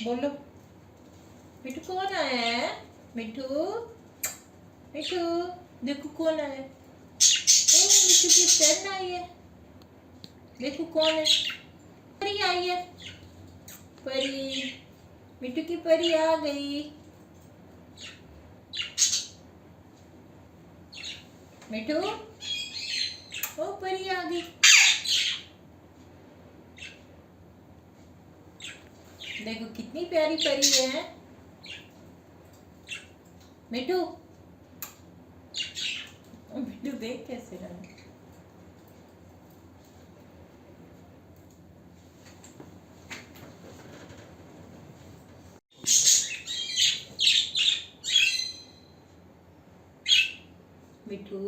बोलो। मिठू कौन आया है? मिठू मिठू देखो कौन आया है। ओ मिठू की फ्रेंड आई है। देखो कौन है। परी आई है। परी मिठू की परी आ गई। मिठू ओ परी आ गई। देखो कितनी प्यारी परी है। मिठू मिठू देख कैसे रहा है। मिठू